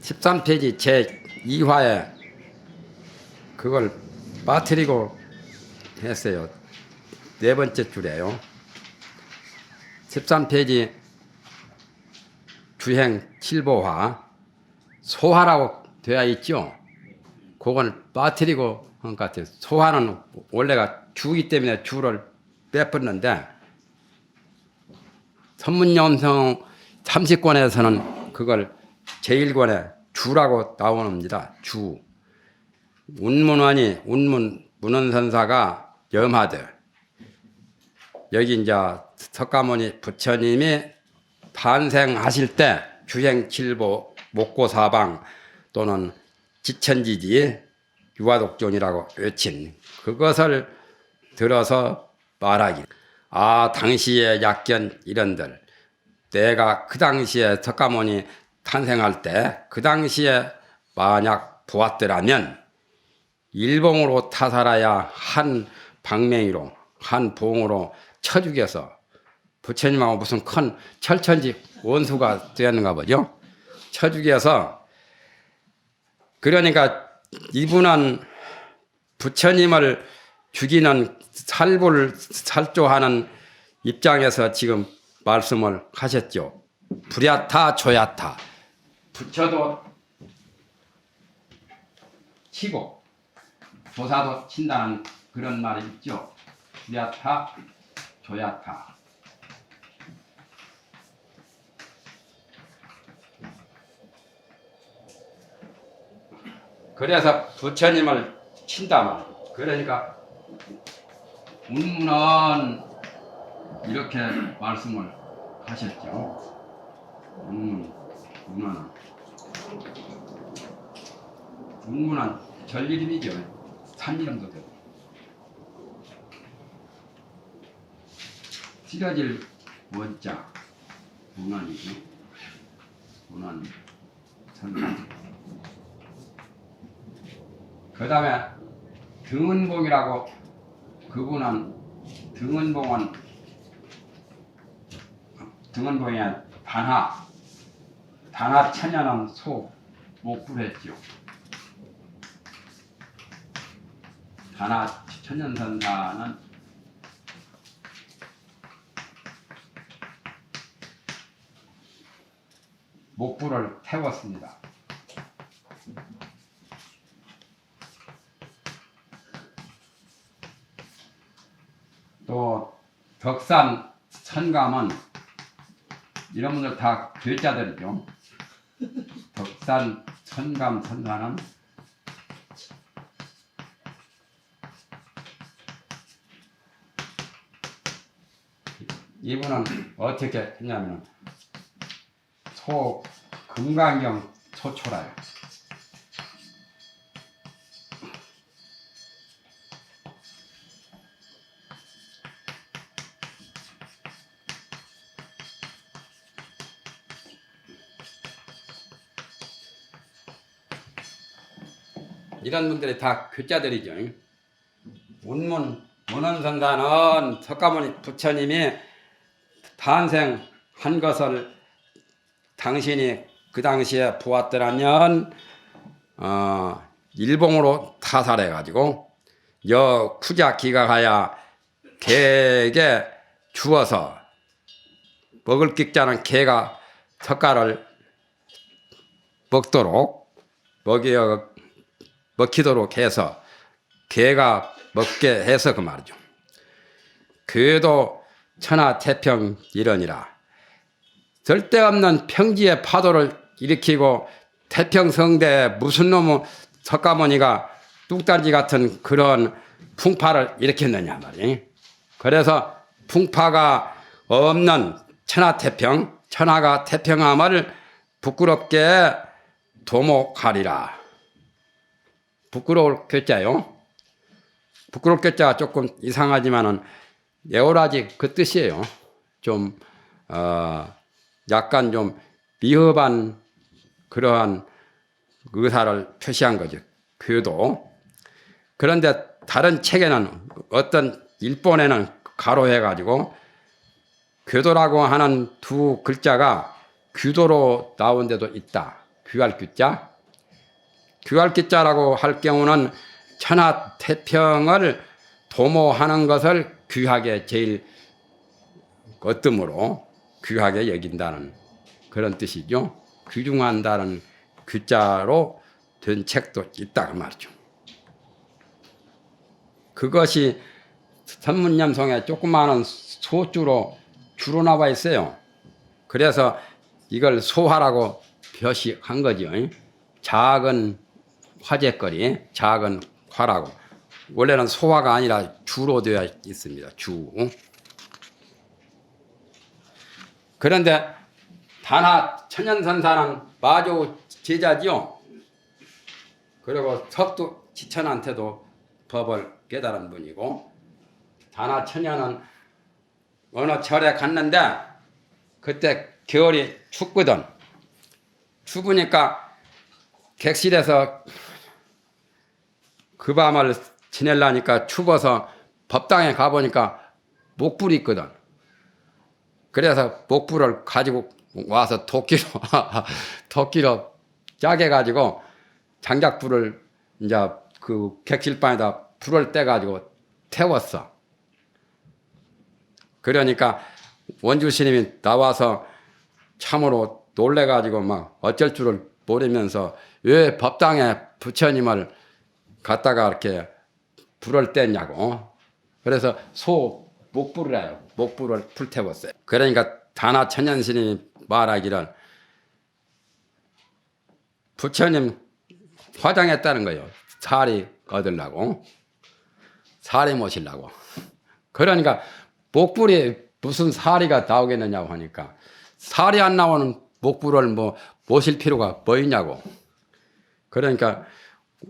13페이지 제2화에 그걸 빠뜨리고 했어요. 네 번째 줄에요. 13페이지 주행 7보화 소화라고 되어 있죠. 그걸 빠뜨리고 한 것 같아요. 소화는 원래가 주기 때문에 주를 빼버렸는데 선문염성 30권에서는 그걸 제1권에 주라고 나옵니다. 주. 운문원이 문원선사가 염하되 여기 이제 석가모니 부처님이 탄생하실 때 주행칠보 목고사방 또는 지천지지 유화독존이라고 외친 그것을 들어서 말하기. 아, 당시의 약견 이런들 내가 그 당시에 석가모니 탄생할 때 그 당시에 만약 보았더라면 일봉으로 타살하야 한 방맹이로 한 봉으로 쳐 죽여서 부처님하고 무슨 큰 철천지 원수가 되었는가 보죠. 쳐 죽여서 그러니까 이분은 부처님을 죽이는 살부를 살조하는 입장에서 지금 말씀을 하셨죠. 불야타 조야타 부처도 치고 조사도 친다는 그런 말이 있죠. 불야타 조야타. 그래서 부처님을 친다 말. 그러니까 운문은 이렇게 말씀을 하셨죠. 운문은 절 이름이죠. 산 이름도 되고. 찌러질 원자 운원이죠. 운원 선산. 그 다음에 등은봉이라고 그분은 등은봉의 단하 천연은 소 목불했죠. 단하 천연선사는 목불을 태웠습니다. 또 덕산 천감은 이런 분들 다 괴짜들이죠. 덕산 천감 선사는 이분은 어떻게 했냐면 금강경 소초라요. 이런 분들이 다 괴짜들이죠. 문원선사는 석가모니 부처님이 탄생한 것을 당신이 그 당시에 보았더라면 일봉으로 타살해 가지고 여 쿠자 기각하야 개에게 주어서 먹을 깃자는 개가 석가를 먹히도록 해서 개가 먹게 해서 그 말이죠. 그도 천하태평 이러니라. 절대없는 평지의 파도를 일으키고 태평성대에 무슨 놈의 석가모니가 뚝단지 같은 그런 풍파를 일으켰느냐 말이에요. 그래서 풍파가 없는 천하태평, 천하가 태평함을 부끄럽게 도목하리라. 부끄러울 괴짜요. 부끄러울 괴짜가 조금 이상하지만은 에오라지 그 뜻이에요. 좀 약간 좀 미흡한 그러한 의사를 표시한 거죠. 교도. 그런데 다른 책에는 어떤 일본에는 가로해가지고 교도라고 하는 두 글자가 규도로 나온 데도 있다. 귀할 귀자. 귀할 귀자라고 할 경우는 천하태평을 도모하는 것을 귀하게 제일 어뜸으로 귀하게 여긴다는 그런 뜻이죠. 귀중한다는 귀자로 된 책도 있다고 말이죠. 그것이 선문념송에 조그마한 소주로 주로 나와 있어요. 그래서 이걸 소화라고 표시한 거죠. 작은 화제거리, 작은 화라고. 원래는 소화가 아니라 주로 되어 있습니다. 주. 그런데 단하 천연선사는 마조 제자지요. 그리고 석두 지천한테도 법을 깨달은 분이고, 단하 천연은 어느 절에 갔는데 그때 겨울이 춥거든. 추우니까 객실에서 그 밤을 지내려니까 추워서 법당에 가보니까 목불이 있거든. 그래서 목불을 가지고 와서 도끼로 짜게 가지고 장작불을 이제 그 객실방에다 불을 떼가지고 태웠어. 그러니까 원주 스님이 나와서 참으로 놀래가지고 막 어쩔 줄을 모르면서 왜 법당에 부처님을 갖다가 이렇게 불을 뗐냐고. 그래서 소 목불을 해요. 목불을 불태웠어요. 그러니까 단하 천연 스님이 말하기를 부처님 화장했다는 거예요. 살이 얻으려고. 살이 모시려고. 그러니까 목불이 무슨 살이가 나오겠느냐고 하니까 살이 안 나오는 목불을 뭐 모실 필요가 뭐 있냐고. 그러니까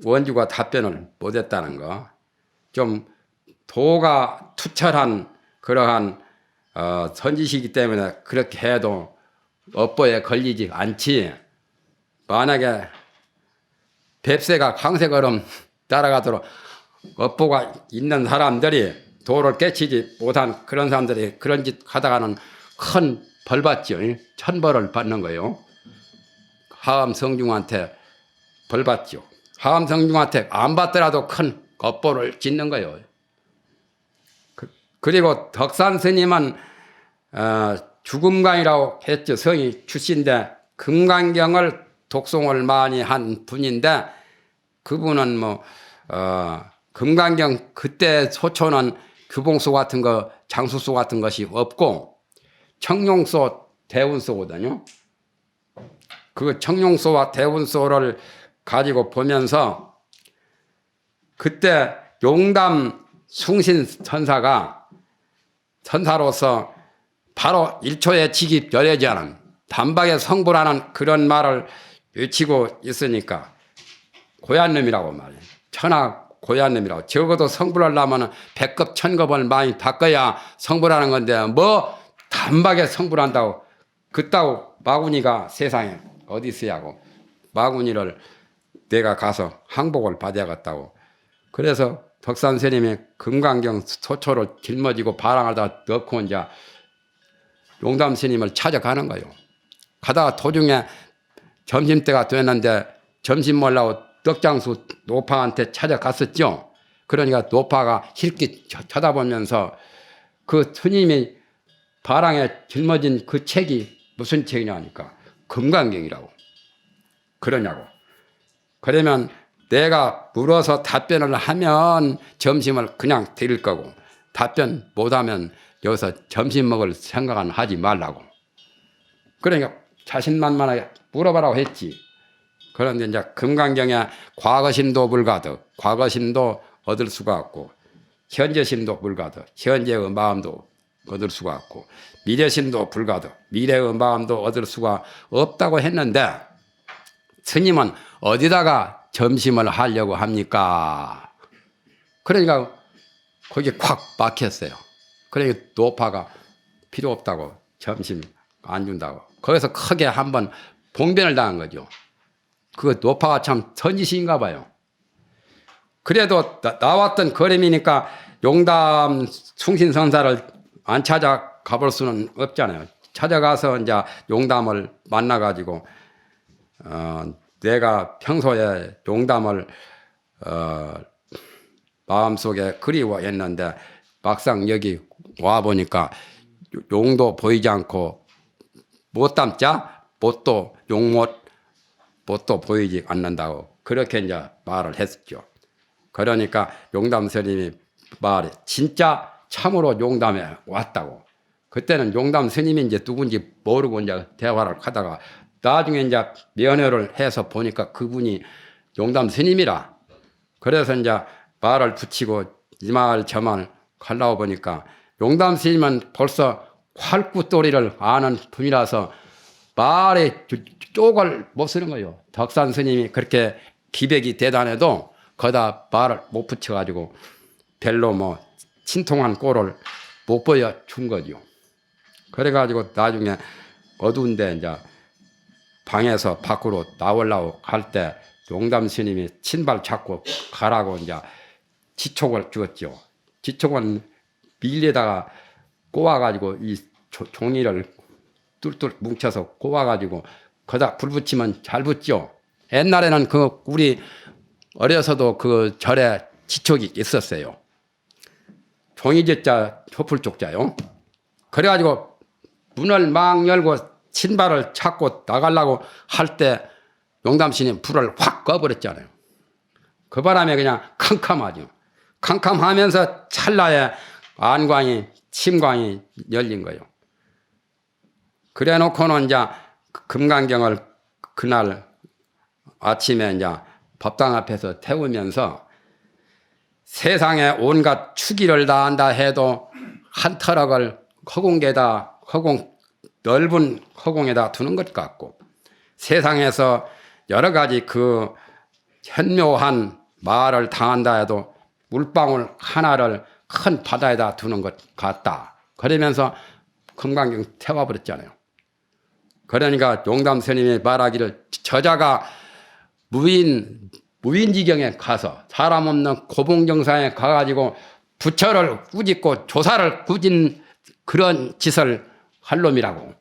원주가 답변을 못했다는 거. 좀 도가 투철한 그러한 선지시기 때문에 그렇게 해도 업보에 걸리지 않지. 만약에 뱁새가 황새걸음 따라가도록 업보가 있는 사람들이 도를 깨치지 못한 그런 사람들이 그런 짓 하다가는 큰 벌 받죠. 천벌을 받는 거예요. 하암 성중한테 벌 받죠. 하암 성중한테 안 받더라도 큰 업보를 짓는 거예요. 그리고 덕산 스님은 주금강이라고 했죠. 성이 출신인데 금강경을 독송을 많이 한 분인데 그분은 뭐 금강경 그때 소초는 규봉소 같은 거 장수소 같은 것이 없고 청룡소 대운소거든요. 그 청룡소와 대운소를 가지고 보면서 그때 용담 숭신 선사가 선사로서 바로 1초에 직입 열애지 않은 단박에 성불하는 그런 말을 외치고 있으니까 고얀 놈이라고 말해요. 천하 고얀 놈이라고. 적어도 성불하려면 100급 1000급을 많이 닦아야 성불하는 건데 뭐 단박에 성불한다고 그따구 마구니가 세상에 어디 있으냐고. 마구니를 내가 가서 항복을 받아야겠다고. 그래서 덕산 스님이 금강경 소초를 짊어지고 바랑하다 넣고 이제 용담 스님을 찾아가는 거예요. 가다가 도중에 점심때가 됐는데 점심 먹으려고 떡장수 노파한테 찾아갔었죠. 그러니까 노파가 힐끗 쳐다보면서 그 스님이 바랑에 짊어진 그 책이 무슨 책이냐니까 금강경이라고. 그러냐고. 그러면 내가 물어서 답변을 하면 점심을 그냥 드릴 거고 답변 못하면 여기서 점심 먹을 생각은 하지 말라고. 그러니까 자신만만하게 물어봐라고 했지. 그런데 이제 금강경에 과거심도 불가득, 과거심도 얻을 수가 없고 현재심도 불가득, 현재의 마음도 얻을 수가 없고 미래심도 불가득, 미래의 마음도 얻을 수가 없다고 했는데 스님은 어디다가 점심을 하려고 합니까? 그러니까 거기 콱 막혔어요. 그러니까 노파가 필요 없다고 점심 안 준다고 거기서 크게 한번 봉변을 당한 거죠. 그 노파가 참 선지시인가 봐요. 그래도 나왔던 걸음이니까 용담 숭신선사를 안 찾아가 볼 수는 없잖아요. 찾아가서 이제 용담을 만나가지고 내가 평소에 용담을 마음속에 그리워했는데 막상 여기 와 보니까 용도 보이지 않고 못 담자 못도 못도 보이지 않는다고 그렇게 이제 말을 했었죠. 그러니까 용담 스님이 말이 진짜 참으로 용담에 왔다고. 그때는 용담 스님이 이제 누군지 모르고 이제 대화를 하다가 나중에 이제 면회를 해서 보니까 그분이 용담 스님이라. 그래서 이제 말을 붙이고 이 말 저 말 하려고 보니까 용담 스님은 벌써 활구도리를 아는 분이라서 말에 쪽을 못 쓰는 거예요. 덕산 스님이 그렇게 기백이 대단해도 거다 말을 못 붙여가지고 별로 뭐 친통한 꼴을 못 보여준 거죠. 그래가지고 나중에 어두운데 이제 방에서 밖으로 나오려고 할 때 용담 스님이 친발 잡고 가라고 이제 지촉을 주었죠. 지촉은 밀리다가 꼬아가지고 이 종이를 뚫뚫 뭉쳐서 꼬아가지고 거다 불 붙이면 잘 붙죠. 옛날에는 그 우리 어려서도 그 절에 지촉이 있었어요. 종이제자 촛불쪽자요. 그래가지고 문을 막 열고 신발을 찾고 나가려고 할 때 용담스님 불을 확 꺼버렸잖아요. 그 바람에 그냥 캄캄하죠. 캄캄하면서 찰나에 안광이 침광이 열린 거예요. 그래 놓고는 이제 금강경을 그날 아침에 이제 법당 앞에서 태우면서 세상에 온갖 추기를 다 한다 해도 한 터럭을 넓은 허공에다 두는 것 같고 세상에서 여러 가지 그 현묘한 말을 당한다 해도 물방울 하나를 큰 바다에다 두는 것 같다. 그러면서 금강경 태워버렸잖아요. 그러니까 용담 스님이 말하기를 저자가 무인지경에 가서 사람 없는 고봉정상에 가가지고 부처를 꾸짖고 조사를 꾸진 그런 짓을 할 놈이라고.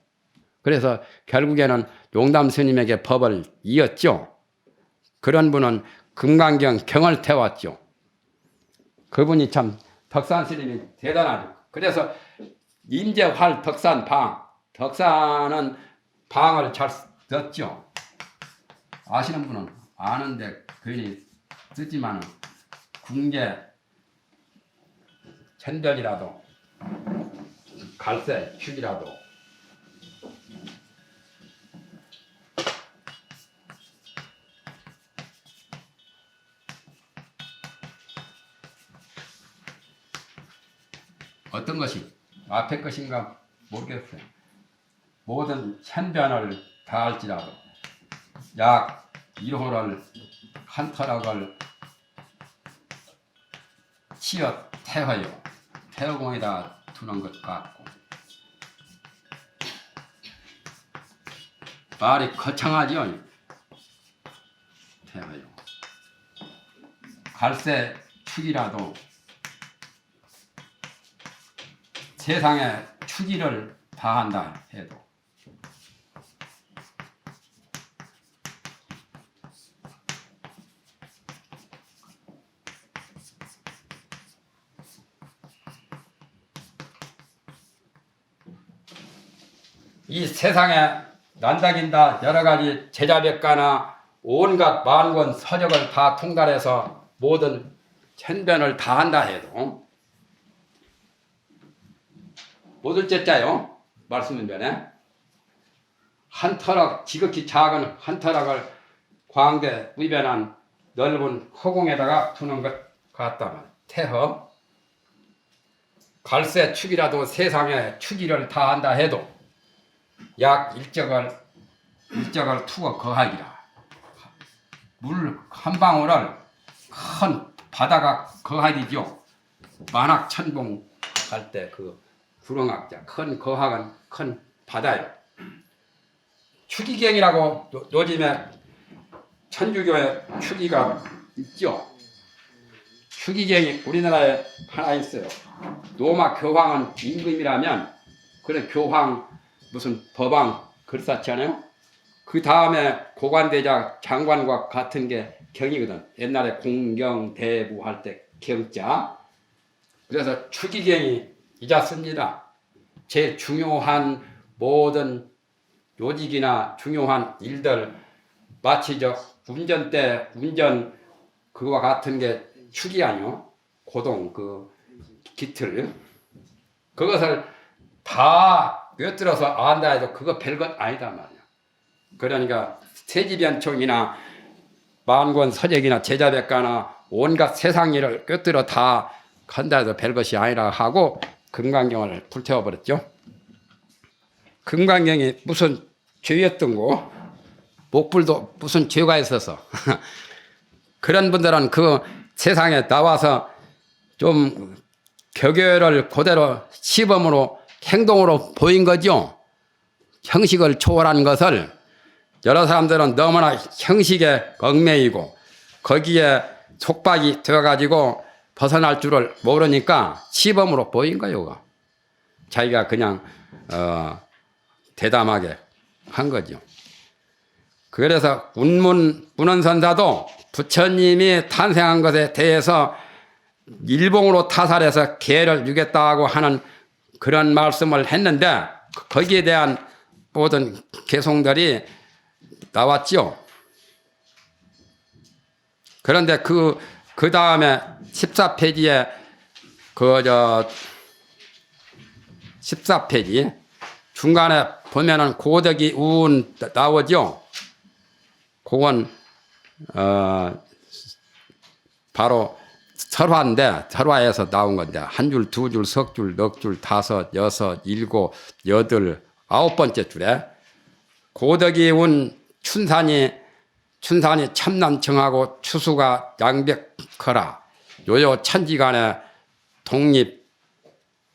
그래서 결국에는 용담 스님에게 법을 이었죠. 그런 분은 금강경 경을 태웠죠. 그분이 참 덕산 스님이 대단하죠. 그래서 임재활 덕산 방, 덕산은 방을 잘 썼죠. 아시는 분은 아는데 괜히 쓰지만 궁계 천변이라도 갈새 축이라도 어떤 것이 앞에 것인가 모르겠어요. 모든 천변을 다 할지라도 약 1호를 한 터럭을 치어 태워요. 태우공에다 두는 것 같고 말이 거창하죠. 태워요. 갈새 축이라도 세상에 축이를 다한다 해도 이 세상에 난다긴다 여러 가지 제자백가나 온갖 만권 서적을 다 통달해서 모든 천변을 다 한다 해도 못을 째짜요 말씀은 변해 한 터럭 지극히 작은 한 터럭을 광대 위변한 넓은 허공에다가 두는 것 같다면 태허 갈새 축이라도 세상에 축이를 다 한다 해도 약 일적을 투어 거하기라. 물 한 방울을 큰 바다가 거하기죠. 만학천봉 할 때 그 구렁학자 큰 거학은 큰 바다요. 추기경이라고 요즘에 천주교에 추기가 있죠. 추기경이 우리나라에 하나 있어요. 로마 교황은 임금이라면 그런 교황 무슨 법왕 그렇지 않아요? 그 다음에 고관대작 장관과 같은 게 경이거든. 옛날에 공경대부 할 때 경자. 그래서 추기경이 이자 씁니다. 제일 중요한 모든 요직이나 중요한 일들 마치 저 운전대 운전 그거와 같은 게 축이 아니요. 고동 그 기틀 그것을 다 꿰뚫어서 안다 해도 그거 별것 아니다 말이야. 그러니까 세지변총이나 만권 서적이나 제자백가나 온갖 세상 일을 꿰뚫어 다 한다 해도 별것이 아니라 하고 금강경을 불태워버렸죠. 금강경이 무슨 죄였던 거 목불도 무슨 죄가 있어서 그런 분들은 그 세상에 나와서 좀 교교를 그대로 시범으로 행동으로 보인 거죠. 형식을 초월한 것을 여러 사람들은 너무나 형식에 얽매이고 거기에 속박이 되어가지고 벗어날 줄을 모르니까 시범으로 보인 거예요. 자기가 그냥 대담하게 한 거죠. 그래서 운문선사도 부처님이 탄생한 것에 대해서 일봉으로 타살해서 계를 유겠다고 하는 그런 말씀을 했는데 거기에 대한 모든 개송들이 나왔죠. 그런데 그 다음에 14페이지에 14페이지 중간에 보면은 고덕이 운 나오죠. 그건 바로 설화인데 설화에서 나온 건데 한 줄, 두 줄, 석 줄, 넉 줄, 다섯, 여섯, 일곱, 여덟, 아홉 번째 줄에 고덕이 운 춘산이 참난청하고 추수가 양백커라 요요 천지간에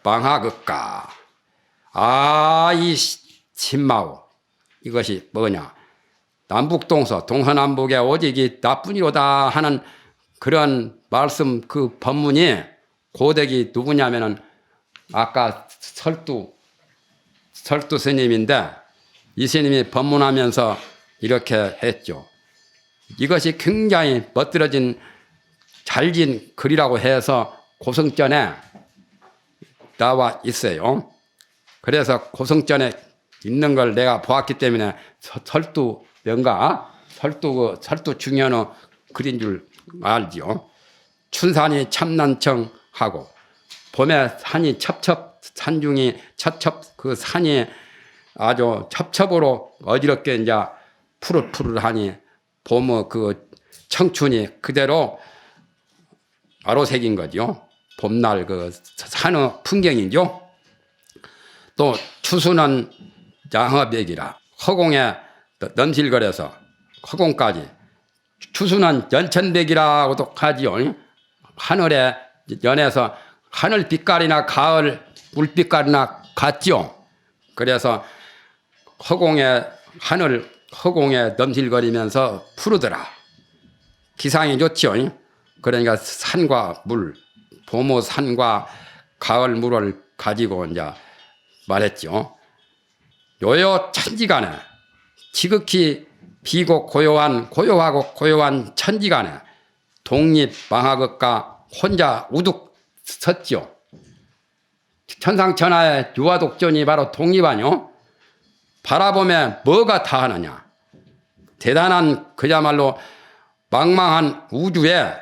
독립방하극가 이 신마오 이것이 뭐냐 남북동서 동서남북의 오직이 나뿐이로다 하는 그런 말씀 그 법문이 고덕이 누구냐면은 아까 설두 스님인데 이 스님이 법문하면서 이렇게 했죠. 이것이 굉장히 멋들어진 잘진 글이라고 해서 고성전에 나와 있어요. 그래서 고성전에 있는 걸 내가 보았기 때문에 설두 명가 설두 중현의 글인 줄 알지요. 춘산이 참난청하고 봄에 산이 첩첩 산중이 첩첩 그 산이 아주 첩첩으로 어지럽게 이제 푸릇푸릇하니 봄의 그 청춘이 그대로 아로새긴 거죠. 봄날 그 산의 풍경이죠. 또 추수는 양허백이라 허공에 넘실거려서 허공까지 추수는 연천백이라고도 하지요. 하늘에 연해서 하늘 빛깔이나 가을 물빛깔이나 같죠. 그래서 허공에 넘실거리면서 푸르더라. 기상이 좋죠. 그러니까 산과 물, 봄의 산과 가을 물을 가지고 이제 말했죠. 요요 천지간에 지극히 비고 고요하고 고요한 천지간에 독립방하극과 혼자 우뚝 섰죠. 천상천하의 유화독존이 바로 독립하뇨. 바라보면 뭐가 다하느냐. 대단한 그야말로 망망한 우주에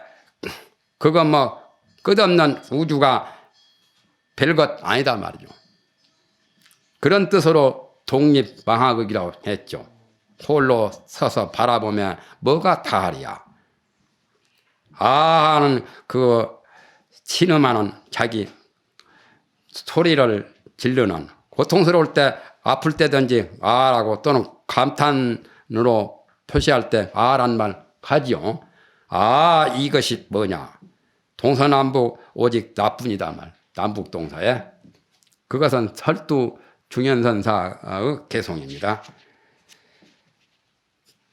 그거 뭐 끝없는 우주가 별것 아니다 말이죠. 그런 뜻으로 독립방하극이라고 했죠. 홀로 서서 바라보면 뭐가 다하리야. 하는 그 신음하는 자기 소리를 지르는 고통스러울 때 아플 때든지 아라고 또는 감탄으로 표시할 때 아란 말 하지요. 이것이 뭐냐. 동서남북 오직 나뿐이다 말. 남북동서에. 그것은 설두 중현선사의 개송입니다.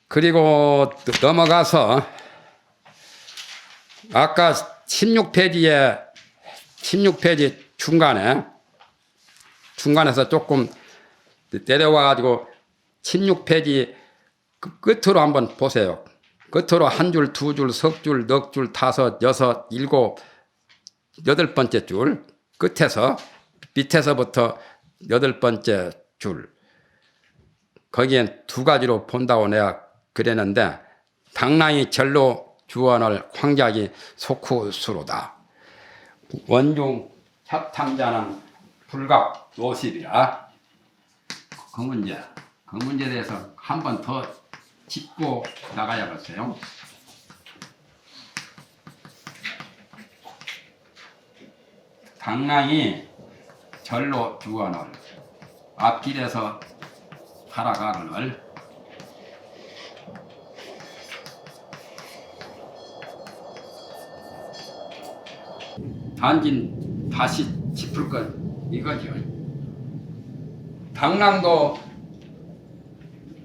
그리고 넘어가서 아까 16페이지 중간에서 조금 내려와가지고 16페이지 끝으로 한번 보세요. 끝으로 한 줄, 두 줄, 석 줄, 넉 줄, 다섯, 여섯, 일곱, 여덟 번째 줄 끝에서 밑에서부터 여덟 번째 줄 거기엔 두 가지로 본다고 내가 그랬는데 당랑이 절로 주원을 황작이 속후수로다. 원중 협탐자는 불각 노십이라. 그 문제에 대해서 한 번 더 짚고 나가야겠어요. 당랑이 절로 주원을 앞길에서 살아가거늘 단지 다시 짚을 건 이거죠. 당랑도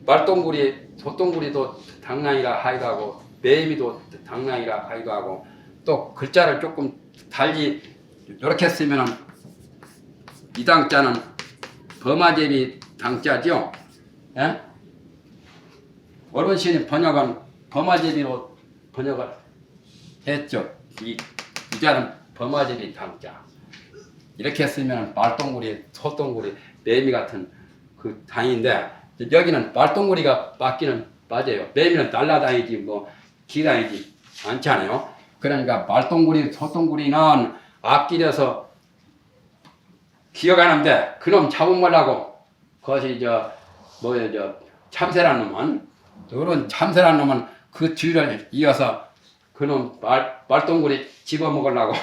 말동구리, 소동구리도 당랑이라 하기도 하고 매미도 당랑이라 하기도 하고 또 글자를 조금 달리 이렇게 쓰면은 이 당자는 범아제비 당자죠. 예? 어른신이 번역은 범아제비로 번역을 했죠. 이 자는 범아제비 당자. 이렇게 쓰면 말동구리, 소동구리, 매미 같은 그 당인데 여기는 말동구리가 맞기는 맞아요. 매미는 날라다니지 뭐 기다니지 않잖아요. 그러니까 말동구리, 소동구리는 앞길에서 기어가는데 그놈 잡으려고 그것이 참새란 놈은 그런 참새란 놈은 그 뒤를 이어서 그놈 말동구리 집어먹으려고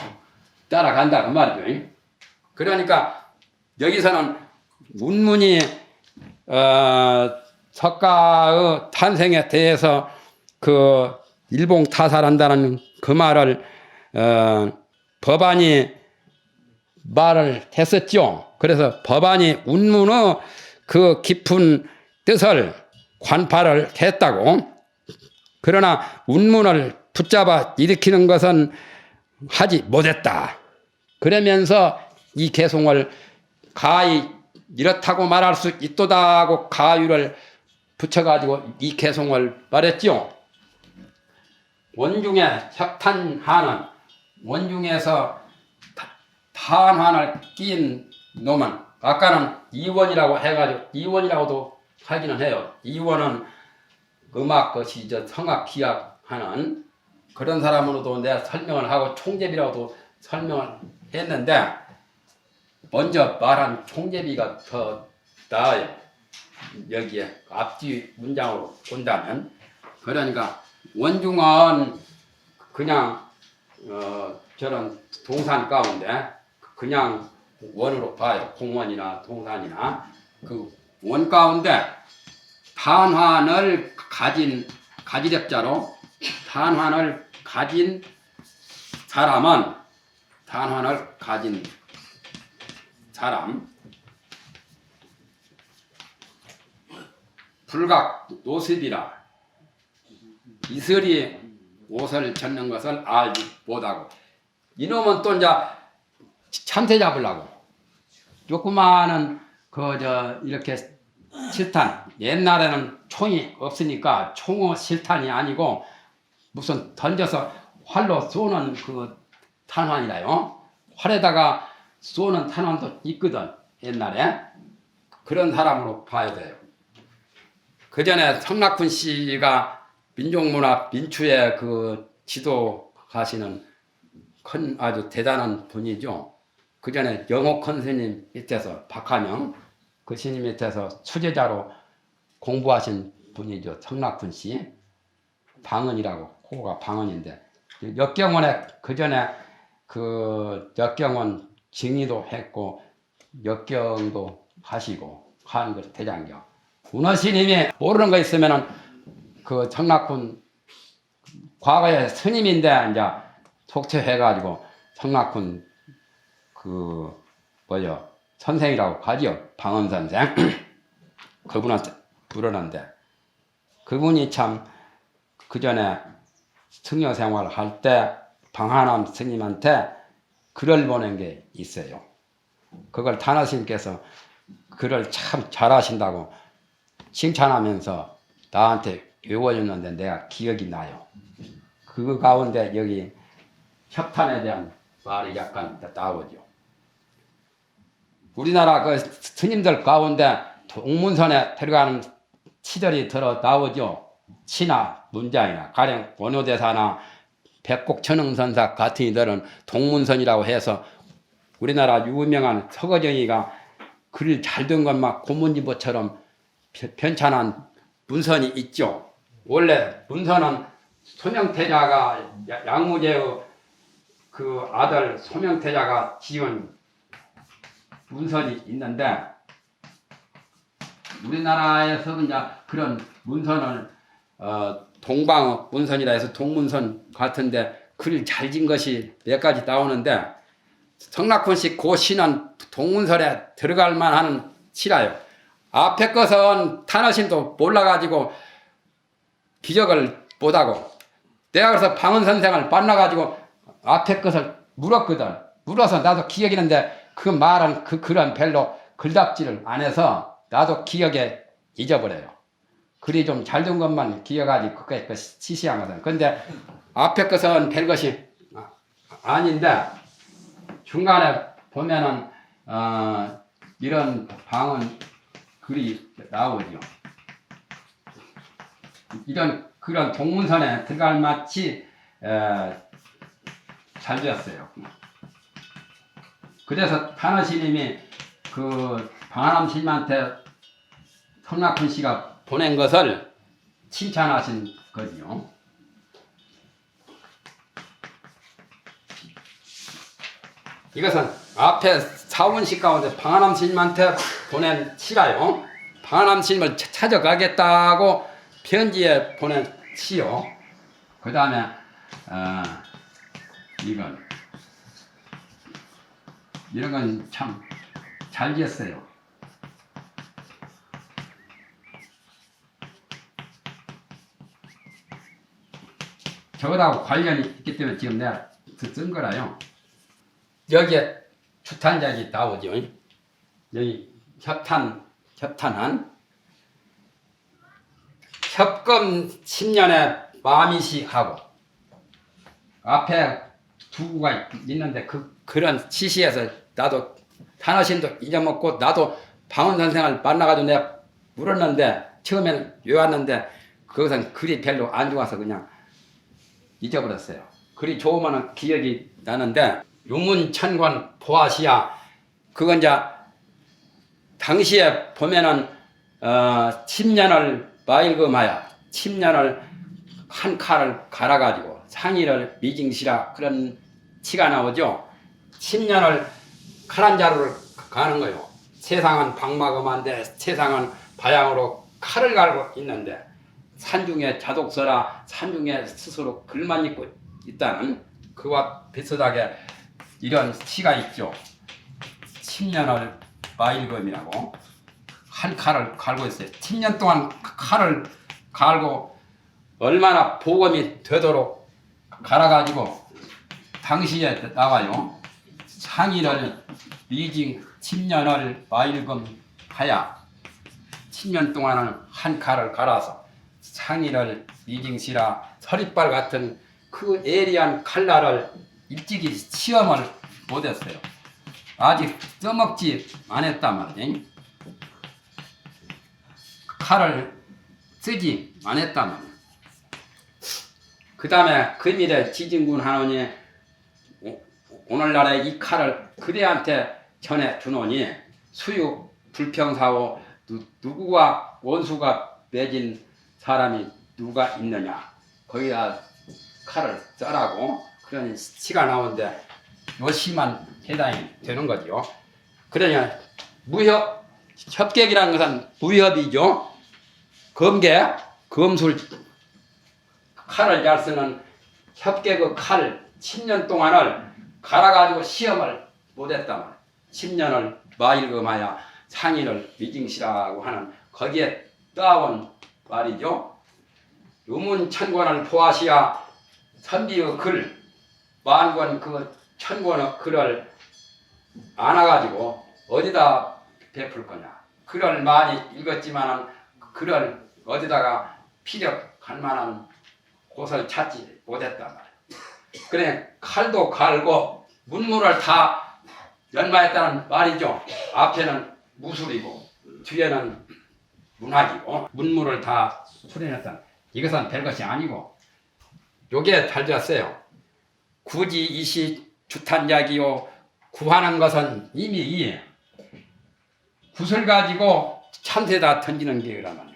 따라간다 그 말이죠. 그러니까 여기서는 운문이 석가의 탄생에 대해서 그 일봉타살한다는 그 말을 법안이 말을 했었죠. 그래서 법안이 운문의 그 깊은 뜻을 관파를 했다고. 그러나 운문을 붙잡아 일으키는 것은 하지 못했다. 그러면서 이 개송을 가히 이렇다고 말할 수 있도다 하고 가유를 붙여가지고 이 개송을 말했죠. 원중에 협탄하는 원중에서 탄환을 낀 놈은 아까는 이원이라고 해가지고 이원이라고도 하기는 해요. 이원은 음악 것이 성악 기악하는 그런 사람으로도 내가 설명을 하고 총제비라고도 설명을 했는데 먼저 말한 총제비가 더 나아요. 여기에 앞뒤 문장으로 본다면. 그러니까 원중은 그냥 저런 동산 가운데 그냥 원으로 봐요. 공원이나 동산이나 그 원 가운데 탄환을 가진 가지력자로 탄환을 가진 사람은 탄환을 가진 사람 불각 노습이라 이슬이 옷을 젖는 것을 알지 못하고 이놈은 또 이제 참새 잡으려고 조그마한 이렇게 실탄 옛날에는 총이 없으니까 총의 실탄이 아니고 무슨 던져서 활로 쏘는 그 탄환이라요. 활에다가 쏘는 탄환도 있거든 옛날에. 그런 사람으로 봐야 돼요. 그 전에 성낙훈 씨가 민족문화 민추의 그 지도하시는 큰 아주 대단한 분이죠. 그 전에 영옥헌 스님 밑에서 박한영 그 스님 밑에서 수제자로 공부하신 분이죠. 성낙훈 씨. 방언이라고 호가 방언인데 역경원에 그 전에 그 역경원 증의도 했고 역경도 하시고 하는 것 대장경. 운어스님이 모르는 거 있으면은 그 성낙훈 과거에 스님인데 이제 속죄해가지고 성낙훈 선생이라고 하지요. 방언 선생. 그분한테 부르는데 그분이 참 그 전에 승려 생활을 할 때 방하남 스님한테 글을 보낸 게 있어요. 그걸 단화 스님께서 글을 참 잘하신다고 칭찬하면서 나한테 외워줬는데 내가 기억이 나요. 그 가운데 여기 협탄에 대한 말이 약간 나오죠. 우리나라 그 스님들 가운데 동문선에 들어가는 시절이 들어 나오죠. 시나 문장이나 가령 원효대사나 백곡천흥선사 같은 이들은 동문선이라고 해서 우리나라 유명한 서거정이가 글 잘 된 것만 고문지보처럼 편찬한 문선이 있죠. 원래 문선은 소명태자가 양무제의 그 아들 소명태자가 지은 문선이 있는데 우리나라에서 이제 그런 문선을 동방어 문선이라 해서 동문선 같은데 글 잘 진 것이 몇 가지 나오는데 성낙훈씨 그 시는 동문선에 들어갈 만한 시라요. 앞에 것은 탄어신도 몰라가지고 기적을 못하고 내가 그래서 방은 선생을 만나가지고 앞에 것을 물었거든. 물어서 나도 기억이 있는데 그 말은 그 글은 별로 글답지를 안 해서 나도 기억에 잊어버려요. 글이 좀 잘 된 것만 기억하지 그게 그 시시한 것은. 근데 앞에 것은 별 것이 아닌데 중간에 보면은 이런 방은 글이 나오죠. 이런 그런 동문선에 들어갈 마치 잘 되었어요. 그래서 탄어스님이 그 방한암 스님한테 성낙훈 씨가 보낸 것을 칭찬하신 거지요. 이것은 앞에 사원시 가운데 방한암 스님한테 보낸 시라요. 방한암 스님을 찾아가겠다고 편지에 보낸 시요. 그 다음에 이런 건 참 잘 지었어요. 저거하고 관련이 있기 때문에 지금 내가 쓴 거라요. 여기에 추탄작이 나오죠. 여기 협탄한 협금 10년에 마미시하고 앞에 두 구가 있는데 그런 시시에서 나도 탄어신도 잊어먹고 나도 방언 선생을 만나가지고 내가 물었는데 처음에는 외웠는데 그것은 글이 별로 안 좋아서 그냥 잊어버렸어요. 글이 좋으면 기억이 나는데 유문천관 보아시야 그건 이제 당시에 보면은 10년을 마일금하여 10년을 한 칼을 갈아가지고 상의를 미징시라 그런 치가 나오죠. 10년을 칼 한 자루를 가는 거요. 세상은 방마금한데 세상은 바양으로 칼을 갈고 있는데 산중에 자독서라 산중에 스스로 글만 읽고 있다는 그와 비슷하게 이런 시가 있죠. 10년을 마일금이라고 한 칼을 갈고 있어요. 10년 동안 칼을 갈고 얼마나 보검이 되도록 갈아가지고 당시에 나와요. 상의를 미징 10년을 마일금하야 10년 동안은 한 칼을 갈아서 상의를 미징시라 서리빨 같은 그 예리한 칼날을 일찍이 시험을 못했어요. 아직 써먹지 않았단 말이에요. 칼을 쓰지 않았단 말이에요. 그 다음에 금일에 지진군 하노니 오늘날에 이 칼을 그대한테 전해 주노니 수유 불평사오 누구와 원수가 맺은 사람이 누가 있느냐 거기다 칼을 써라고 그런 시가 나오는데 요 시만 해당이 되는 거죠. 그러냐 무협 협객이라는 것은 무협이죠. 검계 검술 칼을 잘 쓰는 협객의 칼 10년 동안을 갈아가지고 시험을 못했다면 10년을 마일금하여 상의를 미징시라고 하는 거기에 따온 말이죠. 유문천권을 포하시야 선비의 글 만권 그 천권의 글을 안아가지고 어디다 베풀 거냐. 글을 많이 읽었지만 글을 어디다가 피력할 만한 곳을 찾지 못했단 말이에요. 그래 칼도 갈고 문물을 다 연마했다는 말이죠. 앞에는 무술이고 뒤에는 문학이고 문물을 다 수련했다. 이것은 별것이 아니고 요게 잘 되었어요. 굳이 이시 주탄약이요 구하는 것은 이미 이해요. 굿을 가지고 참새다 던지는 게라면요.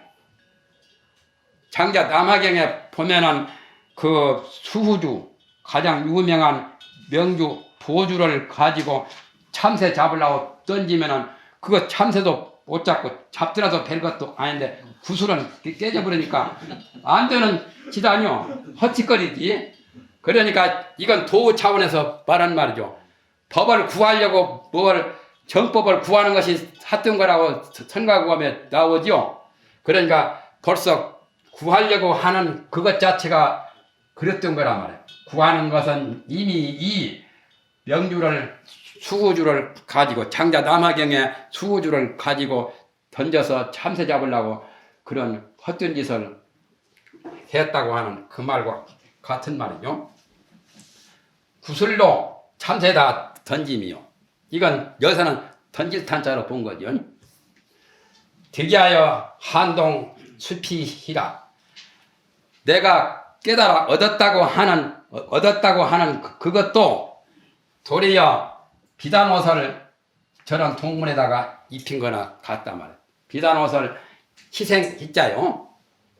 장자 남하경에 보면은 그 수후주 가장 유명한 명주 보주를 가지고 참새 잡으려고 던지면은 그거 참새도 못 잡고 잡더라도 별것도 아닌데 구슬은 깨져버리니까 안 되는 지단이요. 헛짓거리지. 그러니까 이건 도 차원에서 말한 말이죠. 법을 구하려고 뭘 정법을 구하는 것이 샀던 거라고 선가구함에 나오죠. 그러니까 벌써 구하려고 하는 그것 자체가 그랬던 거란 말이에요. 구하는 것은 이미 이 명주를 수구주를 가지고 장자 남하경에 수구주를 가지고 던져서 참새 잡으려고 그런 헛된 짓을 했다고 하는 그 말과 같은 말이죠. 구슬로 참새다 던짐이요. 이건 여기서는 던질 탄자로 본 거죠. 득이하여 한동 수피히라. 내가 깨달아 얻었다고 하는 그것도 도리어 비단옷을 저런 동문에다가 입힌 거나 같단 말이에요. 비단옷을 희생했자요.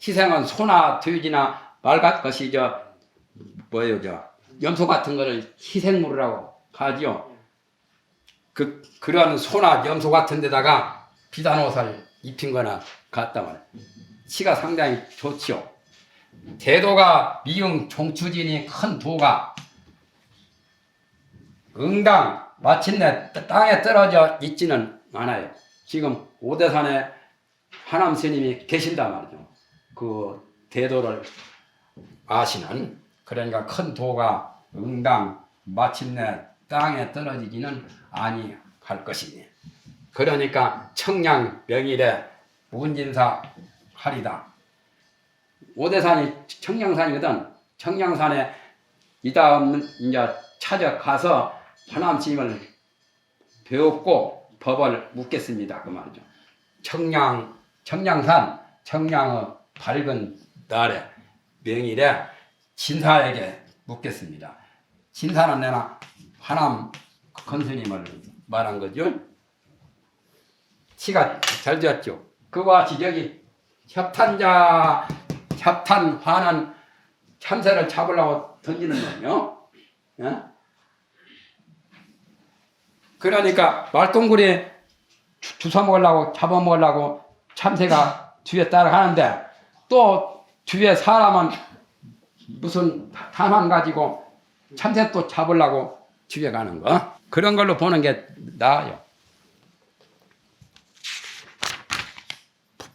희생은 소나 돼지나 말 같은 것이 염소 같은 거를 희생물이라고 하지요. 그런 소나 염소 같은 데다가 비단옷을 입힌 거나 같단 말이에요. 치가 상당히 좋지요. 대도가 미응 종추진이 큰 도가 응당 마침내 땅에 떨어져 있지는 않아요. 지금 오대산에 하남 스님이 계신단 말이죠. 그 대도를 아시는. 그러니까 큰 도가 응당 마침내 땅에 떨어지지는 아니할 것이니. 그러니까 청량 명일에 문진사 하리다. 오대산이 청량산이거든. 청량산에 이 다음 이제 찾아가서 하남 스님을 배웠고 법을 묻겠습니다. 그 말이죠. 청량산, 청량의 밝은 날에 명일에 진사에게 묻겠습니다. 진사는 내가 하남 건스님을 말한 거죠. 치가 잘 되었죠. 그와 같이 여기 협탄화는 참새를 잡으려고 던지는 거예요. 예? 그러니까 말똥구리 주워 먹으려고 잡아먹으려고 참새가 뒤에 따라가는데 또 뒤에 사람은 무슨 탄환 가지고 참새 또 잡으려고 뒤에 가는 거. 그런 걸로 보는 게 나아요.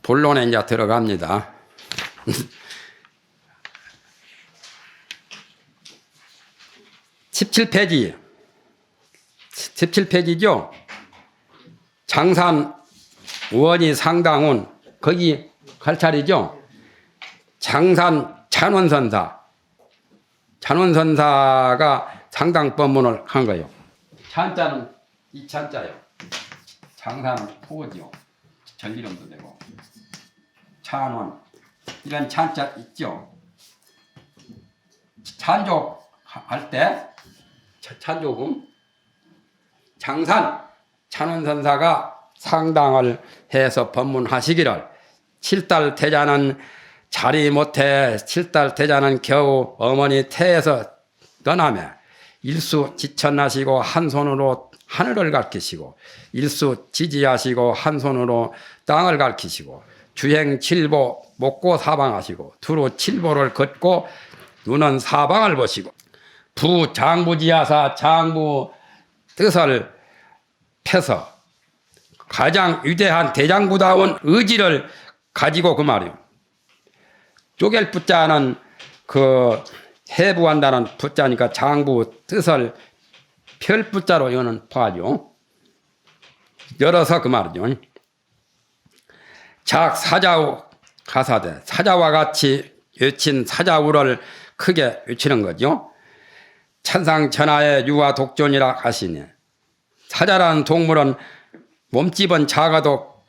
본론에 이제 들어갑니다. 17페이지죠. 장산 원이 상당운 거기 갈 차례죠. 장산 찬원선사가 상당법문을 한 거예요. 찬자는 이 찬자요. 장산은 포지요. 전리름도 되고 찬원 이런 찬자 있죠. 찬조 할 때 찬조금 장산 찬원선사가 상당을 해서 법문하시기를 7달 태자는 자리 못해 7달 태자는 겨우 어머니 태에서 떠나며 일수 지천하시고 한 손으로 하늘을 가리키시고 일수 지지하시고 한 손으로 땅을 가리키시고 주행 7보 먹고 사방하시고 두루 7보를 걷고 눈은 사방을 보시고 부장부지하사 장부 뜻을 펴서 가장 위대한 대장부다운 의지를 가지고 그 말이요. 쪼갤 부자는 그 해부한다는 부자니까 장부 뜻을 펼 부자로 이거는 봐죠. 열어서 그 말이죠. 작 사자우 가사대 사자와 같이 외친 사자우를 크게 외치는 거죠. 천상천하의 유아 독존이라 하시니 사자라는 동물은 몸집은 작아도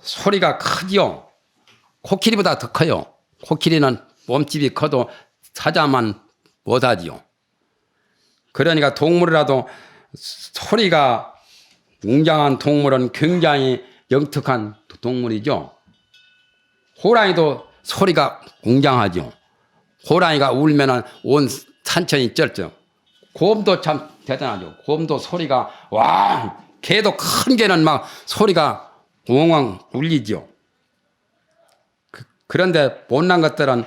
소리가 크지요. 코끼리보다 더 커요. 코끼리는 몸집이 커도 사자만 못하지요. 그러니까 동물이라도 소리가 웅장한 동물은 굉장히 영특한 동물이죠. 호랑이도 소리가 웅장하죠. 호랑이가 울면은 온 산천이 쩔죠. 곰도 참 대단하죠. 곰도 소리가 와, 개도 큰 개는 막 소리가 웅웅 울리죠. 그런데 못난 것들은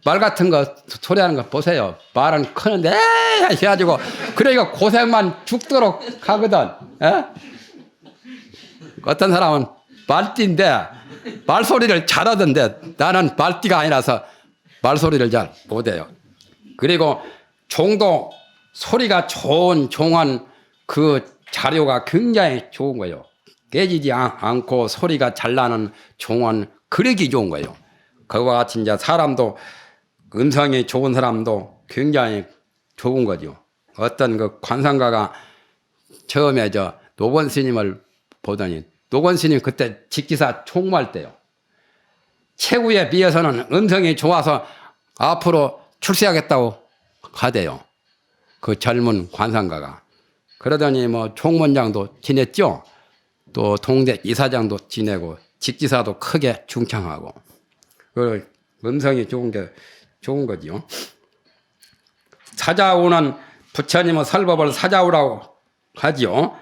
말 같은 거 소리하는 거 보세요. 말은 크는데 해가지고 그러니까 고생만 죽도록 하거든. 에? 어떤 사람은 말띠인데 말소리를 잘하던데 나는 말띠가 아니라서 말소리를 잘 못해요. 그리고 종도 소리가 좋은 종은 그 자료가 굉장히 좋은 거예요. 깨지지 않고 소리가 잘 나는 종은 그러기 좋은 거예요. 그와 같이 이제 사람도 음성이 좋은 사람도 굉장히 좋은 거죠. 어떤 그 관상가가 처음에 저 노건 스님을 보더니 노건 스님 그때 직기사 총무할 때요. 최구에 비해서는 음성이 좋아서 앞으로 출세하겠다고 하대요. 그 젊은 관상가가. 그러더니 뭐 총무장도 지냈죠. 또 동대 이사장도 지내고 직기사도 크게 중창하고. 그 음성이 좋은 게 좋은 거지요. 사자우는 부처님의 설법을 사자우라고 하지요.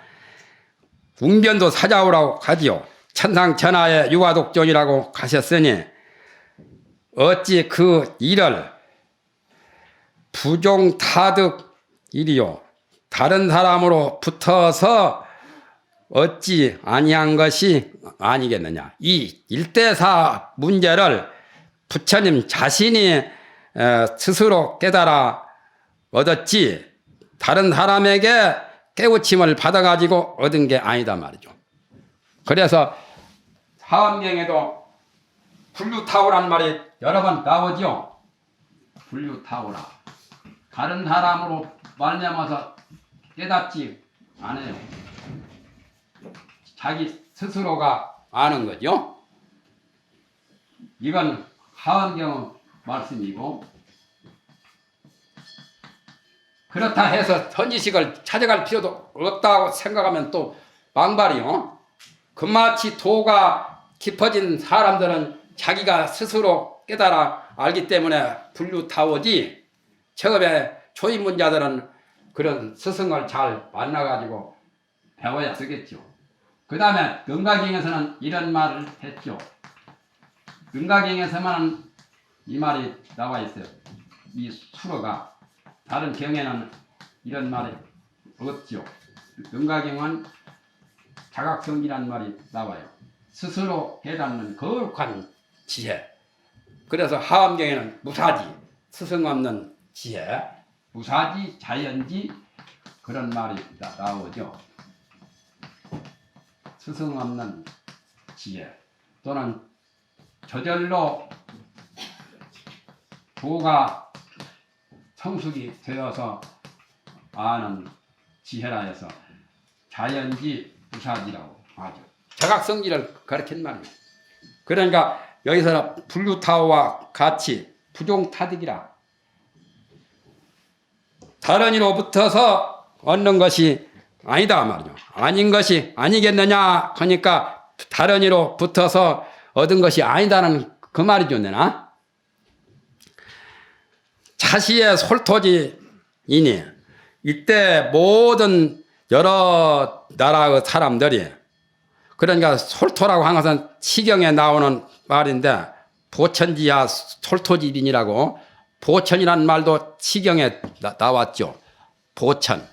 웅변도 사자우라고 하지요. 천상천하의 유아독존이라고 하셨으니 어찌 그 일을 부종타득일이요 다른 사람으로 붙어서 어찌 아니한 것이 아니겠느냐. 이 일대사 문제를 부처님 자신이 스스로 깨달아 얻었지 다른 사람에게 깨우침을 받아가지고 얻은 게 아니다 말이죠. 그래서 사언경에도 불류타오란 말이 여러 번 나오죠. 불류타오라. 다른 사람으로 말미암아서 깨닫지 않아요. 자기 스스로가 아는 거죠. 이건 하언경 말씀이고 그렇다 해서 선지식을 찾아갈 필요도 없다고 생각하면 또 망발이요. 그마치 도가 깊어진 사람들은 자기가 스스로 깨달아 알기 때문에 불류타오지 처음에 초입문자들은 그런 스승을 잘 만나가지고 배워야 되겠죠. 그 다음에 능가경에서는 이런 말을 했죠. 능가경에서만 이 말이 나와 있어요. 이 수로가 다른 경에는 이런 말이 없죠. 능가경은 자각성기라는 말이 나와요. 스스로 깨닫는 거룩한 지혜. 그래서 하엄경에는 무사지, 스승 없는 지혜, 무사지, 자연지 그런 말이 나오죠. 스승 없는 지혜 또는 저절로 도가 성숙이 되어서 아는 지혜라 해서 자연지 무사지라고 하죠. 자각성지를 가르친 말이에요. 그러니까 여기서 불류타오와 같이 부종타득이라 다른 이로부터서 얻는 것이 아니다 말이죠. 아닌 것이 아니겠느냐 하니까 다른 이로 붙어서 얻은 것이 아니다는 그 말이죠. 내나 자시의 솔토지이니 이때 모든 여러 나라의 사람들이 그러니까 솔토라고 하는 것은 시경에 나오는 말인데 보천지야 솔토지빈이라고 보천이라는 말도 시경에 나왔죠. 보천.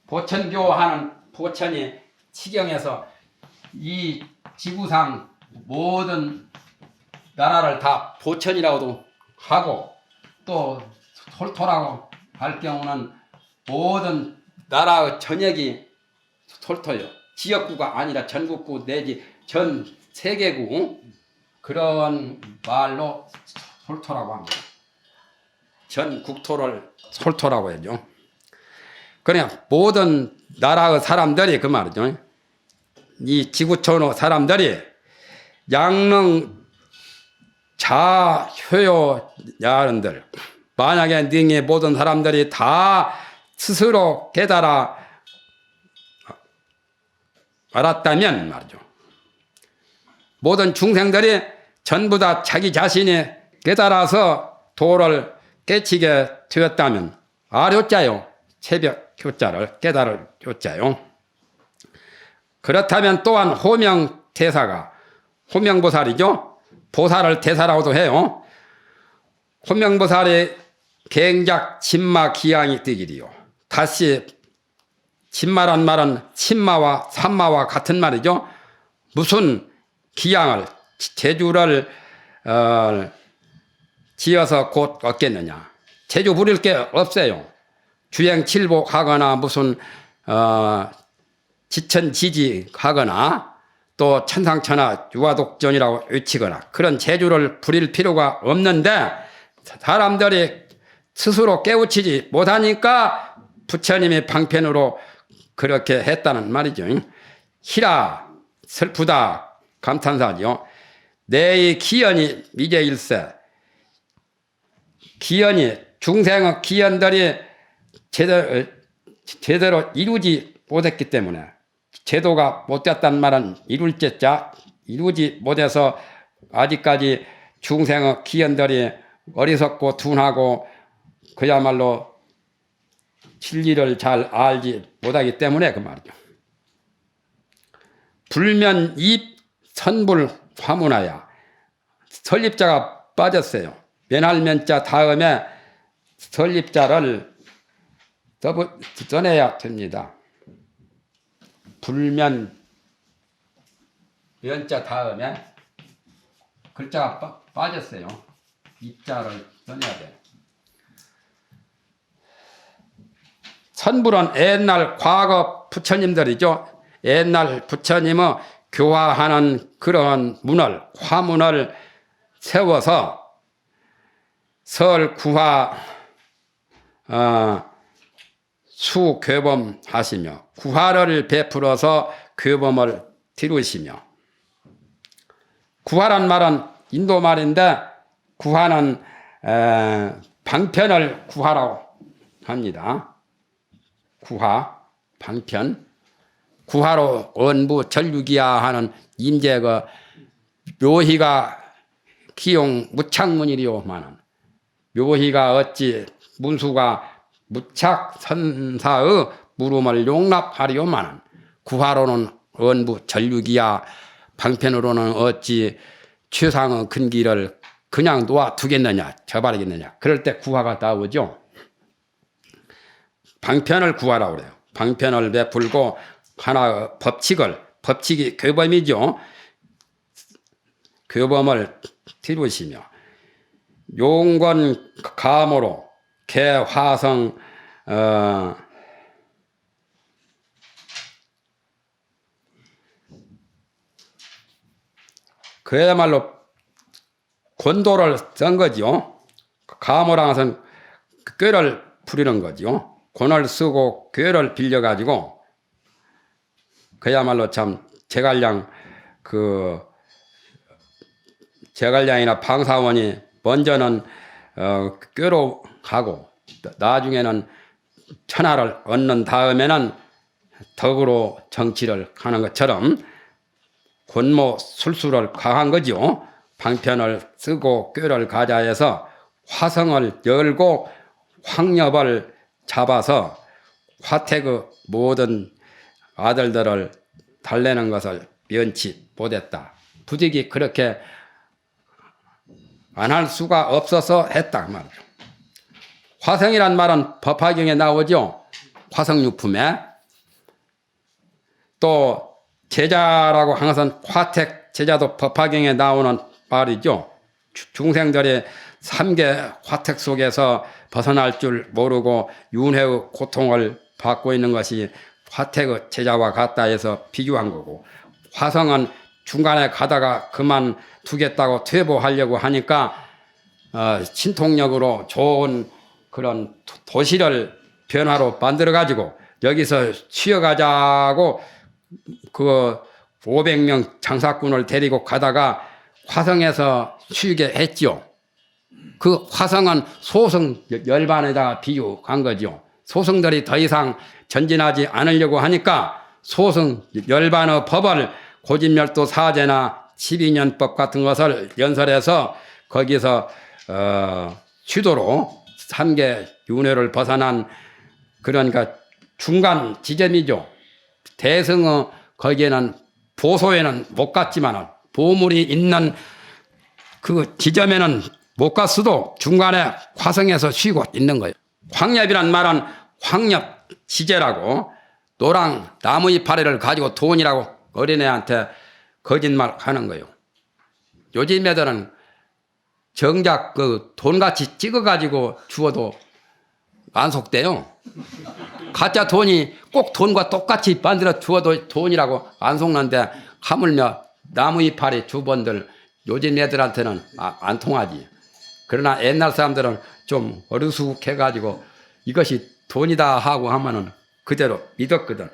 보천교 하는 보천이 시경에서 이 지구상 모든 나라를 다 보천이라고도 하고 또 솔토라고 할 경우는 모든 나라의 전역이 솔토요. 지역구가 아니라 전국구 내지 전 세계구 그런 말로 솔토라고 합니다. 전 국토를 솔토라고 하죠. 그냥 모든 나라의 사람들이 그 말이죠. 이 지구촌의 사람들이 양릉 자효요 야른들 만약에 능히 모든 사람들이 다 스스로 깨달아 알았다면 말이죠. 모든 중생들이 전부 다 자기 자신이 깨달아서 도를 깨치게 되었다면 아료자요. 새벽 교자를 깨달을 교자요. 그렇다면 또한 호명대사가 호명보살이죠. 보살을 대사라고도 해요. 호명보살이 갱작 진마 기양이 뜨기리요. 다시 진마란 말은 신마와 산마와 같은 말이죠. 무슨 기양을 재주를 지어서 곧 얻겠느냐. 재주 부릴 게 없어요. 주행칠복하거나 무슨 지천지지하거나 또 천상천하 유화독전이라고 외치거나 그런 재주를 부릴 필요가 없는데 사람들이 스스로 깨우치지 못하니까 부처님이 방편으로 그렇게 했다는 말이죠. 희라 슬프다 감탄사죠. 내의 기연이 미제일세. 기연이 중생의 기연들이 제대로 이루지 못했기 때문에 제도가 못됐다는 말은 이룰 제자 이루지 못해서 아직까지 중생의 기연들이 어리석고 둔하고 그야말로 진리를 잘 알지 못하기 때문에 그 말이죠. 불면입 선불 화문하야. 설립자가 빠졌어요. 면할면자 다음에 설립자를 써내야 됩니다. 불면 면자 다음에 글자가 빠졌어요. 입자를 써내야 돼요. 선불은 옛날 과거 부처님들이죠. 옛날 부처님의 교화하는 그러한 문을 화문을 세워서 설구화 수교범하시며 구화를 베풀어서 교범을 이루시며 구화란 말은 인도 말인데 구화는 방편을 구화라고 합니다. 구화, 방편, 구화로 언부 전류기야 하는 임재가 묘희가 기용 무착문이리요마는 묘희가 어찌 문수가 무착 선사의 물음을 용납하리요마는 구화로는 언부 전류기야 방편으로는 어찌 최상의 근기를 그냥 놓아두겠느냐 저버리겠느냐 그럴 때 구화가 나오죠. 방편을 구하라고 그래요. 방편을 베풀고 하나의 법칙이 교범이죠. 교범을 이루시며 용권 감으로 개화성 그야말로 권도를 쓴 거죠. 감으로 것은 꾀를 부리는 거죠. 권을 쓰고 꾀를 빌려가지고 그야말로 참 제갈량이나 방사원이 먼저는 꾀로 가고 나중에는 천하를 얻는 다음에는 덕으로 정치를 하는 것처럼 권모 술수를 강한 거죠. 방편을 쓰고 꾀를 가자해서 화성을 열고 황엽을 잡아서 화택의 모든 아들들을 달래는 것을 면치 못했다. 부득이 그렇게 안 할 수가 없어서 했다 말이죠. 화성이란 말은 법화경에 나오죠. 화성유품에. 또 제자라고 하는 것은 화택 제자도 법화경에 나오는 말이죠. 중생들이 삼계 화택 속에서 벗어날 줄 모르고 윤회의 고통을 받고 있는 것이 화택의 제자와 같다 해서 비교한 거고 화성은 중간에 가다가 그만두겠다고 퇴보하려고 하니까 신통력으로 좋은 그런 도시를 변화로 만들어 가지고 여기서 쉬어가자고 그 500명 장사꾼을 데리고 가다가 화성에서 쉬게 했죠. 그 화성은 소성 열반에다가 비유한 거죠. 소성들이 더 이상 전진하지 않으려고 하니까 소성 열반의 법을 고진멸도 사제나 12년법 같은 것을 연설해서 거기서 취도로 3개 윤회를 벗어난 그러니까 중간 지점이죠. 대승의 거기에는 보소에는 못 갔지만 보물이 있는 그 지점에는 못 갔어도 중간에 화성에서 쉬고 있는 거예요. 황엽이란 말은 황엽 지제라고 노랑 나무 이파리를 가지고 돈이라고 어린애한테 거짓말 하는 거예요. 요즘 애들은 정작 그 돈같이 찍어가지고 주어도 안 속대요. 가짜 돈이 꼭 돈과 똑같이 만들어 주어도 돈이라고 안 속는데 하물며 나무 이파리 주번들 요즘 애들한테는 안 통하지. 그러나 옛날 사람들은 좀 어리숙해가지고 이것이 돈이다 하고 하면은 그대로 믿었거든.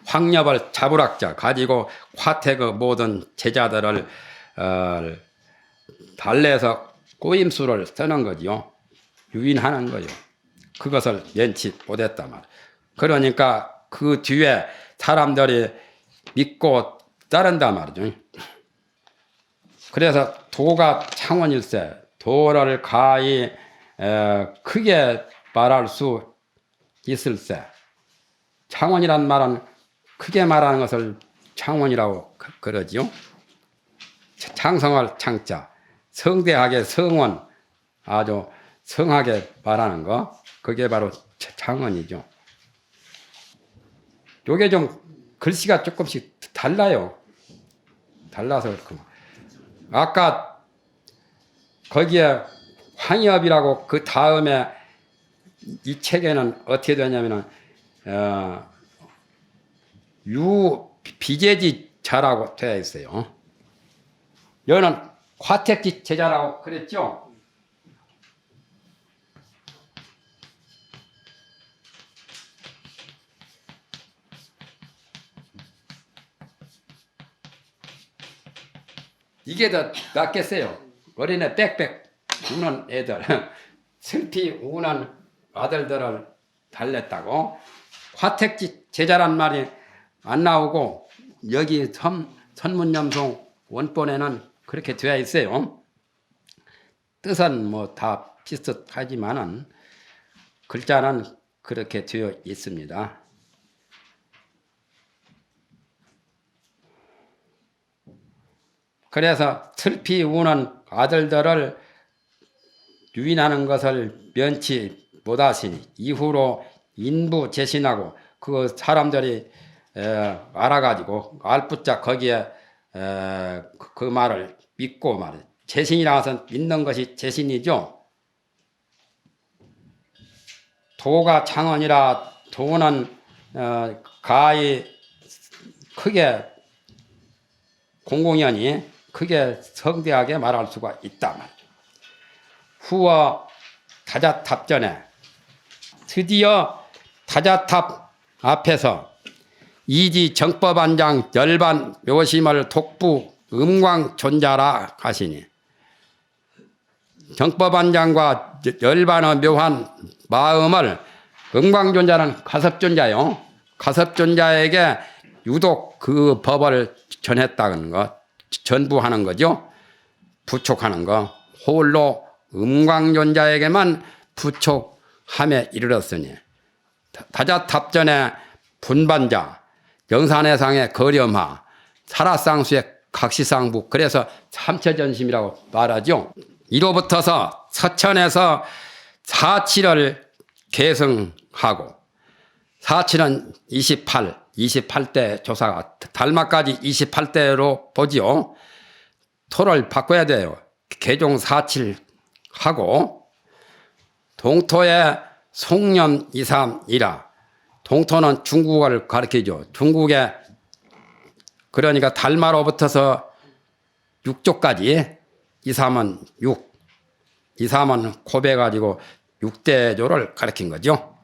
황엽을 자불학자 가지고 화택의 모든 제자들을 달래서 꼬임수를 쓰는 거지요. 유인하는 거요. 그것을 면치 못했단 말이에요. 그러니까 그 뒤에 사람들이 믿고 따른단 말이죠. 그래서 도가 창원일세, 도를 가히 크게 말할 수 있을세. 창원이란 말은 크게 말하는 것을 창원이라고 그러지요. 창성할 창자, 성대하게 성원, 아주 성하게 말하는 거, 그게 바로 창원이죠. 요게 좀 글씨가 조금씩 달라요. 달라서 그렇고. 아까 거기에 황엽이라고 그 다음에 이 책에는 어떻게 되냐면은 유비제지 자라고 되어 있어요. 여는 화택지 제자라고 그랬죠. 이게 더 낫겠어요. 어린애 빽빽 우는 애들, 슬피 우는 아들들을 달랬다고. 화택지 제자란 말이 안 나오고 여기 선문염송 원본에는 그렇게 되어 있어요. 뜻은 뭐 다 비슷하지만은 글자는 그렇게 되어 있습니다. 그래서 슬피 우는 아들들을 유인하는 것을 면치 못하시니 이후로 인부 재신하고 그 사람들이 알아가지고 알부자 거기에 그 말을 믿고 말이에요. 재신이라 해서 믿는 것이 재신이죠. 도가 창원이라 도는 가히 크게 공공연히 크게 성대하게 말할 수가 있다 말이죠. 후어 다자탑 전에 드디어 다자탑 앞에서 이지 정법안장 열반 묘심을 독부 음광존자라 하시니 정법안장과 열반의 묘한 마음을 음광존자는 가섭존자요. 가섭존자에게 유독 그 법을 전했다는 것, 전부하는 거죠. 부촉하는 거. 홀로 음광존자에게만 부촉함에 이르렀으니 다자탑전에 분반자, 영산해상의 거렴하, 살아쌍수의 각시상부, 그래서 삼처전심이라고 말하죠. 이로부터서 서천에서 사치를 계승하고 사치는 28대 조사가 달마까지 28대로 보지요. 토를 바꿔야 돼요. 개종 사칠하고 동토에 송년 이삼이라 동토는 중국어를 가리키죠. 중국의 그러니까 달마로부터서 육조까지 2, 3은 6, 2, 3은 곱해가지고 6대조를 가리킨 거죠.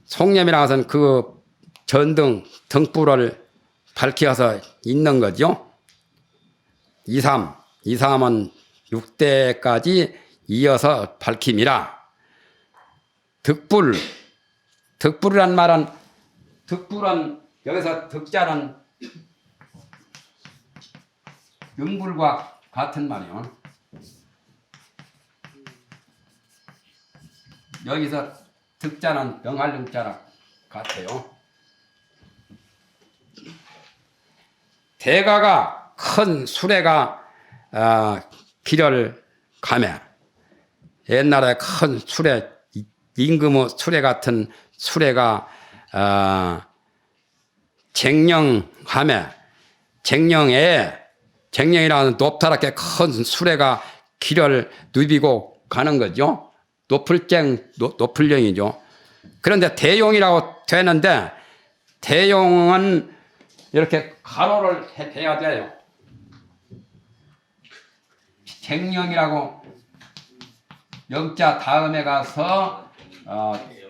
송념이라는 것은 그 전등 등불을 밝혀서 있는 거죠. 2, 3은 6대까지 이어서 밝힘이라. 득불이란 말은 득불은 여기서 득자는 음불과 같은 말이요. 여기서 득자는 명할릉자라 같아요. 대가가 큰 수레가 길을 가매 옛날에 큰 수레 임금의 수레 같은 수레가 쟁령하매 쟁령이라는 높다랗게 큰 수레가 길을 누비고 가는 거죠. 높을령이죠. 그런데 대용이라고 되는데 대용은 이렇게 가로를 해야 돼요. 쟁령이라고 영자 다음에 가서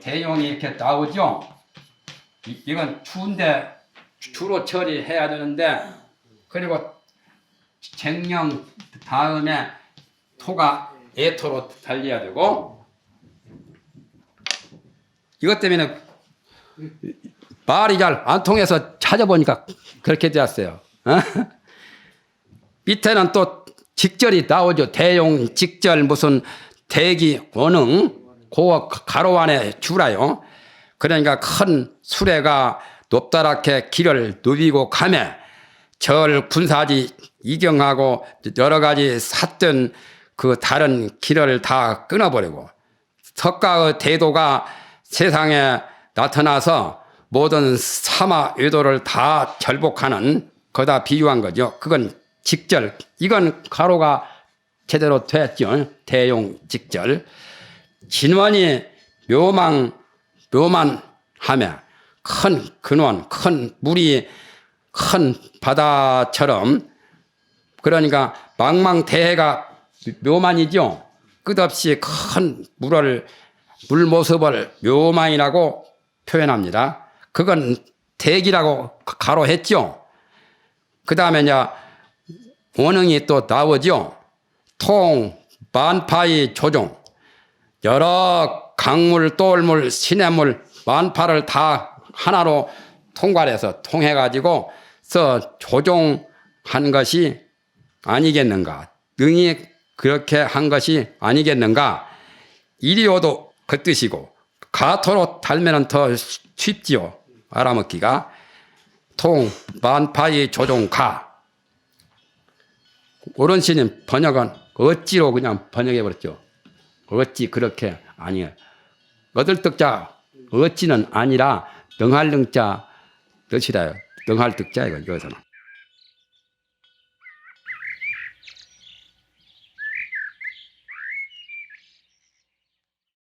대용이 이렇게 나오죠. 이건 추운데 주로 처리해야 되는데 그리고 쟁령 다음에 토가 애토로 달려야 되고 이것 때문에 말이 잘 안 통해서 찾아보니까 그렇게 되었어요. 밑에는 또 직절이 나오죠. 대용, 직절, 무슨 대기, 원흥, 그 가로 안에 주라요. 그러니까 큰 수레가 높다랗게 길을 누비고 가매 절 군사지 이경하고 여러 가지 샀던 그 다른 길을 다 끊어버리고 석가의 대도가 세상에 나타나서 모든 사마 외도를 다 절복하는 거다 비유한 거죠. 그건 직절. 이건 가로가 제대로 됐죠. 대용 직절. 진원이 묘만하며 큰 근원, 큰 물이 큰 바다처럼 그러니까 망망대해가 묘만이죠. 끝없이 큰 물 모습을 묘만이라고 표현합니다. 그건 대기라고 가로했죠. 그 다음에 이제 원흥이 또 나오죠. 통, 만파의 조종, 여러 강물, 똘물, 시냇물, 만파를 다 하나로 통괄해서 통해가지고 조종한 것이 아니겠는가. 능히 그렇게 한 것이 아니겠는가. 이리오도 그 뜻이고 가토로 달면은 더 쉽지요. 알아먹기가. 통, 만파의 조종, 가. 오른씨님 번역은 어찌로 그냥 번역해버렸죠. 어찌 그렇게 아니에요. 얻을득자 어찌는 아니라 능할능자 뜻이라요. 능할득자 이거는.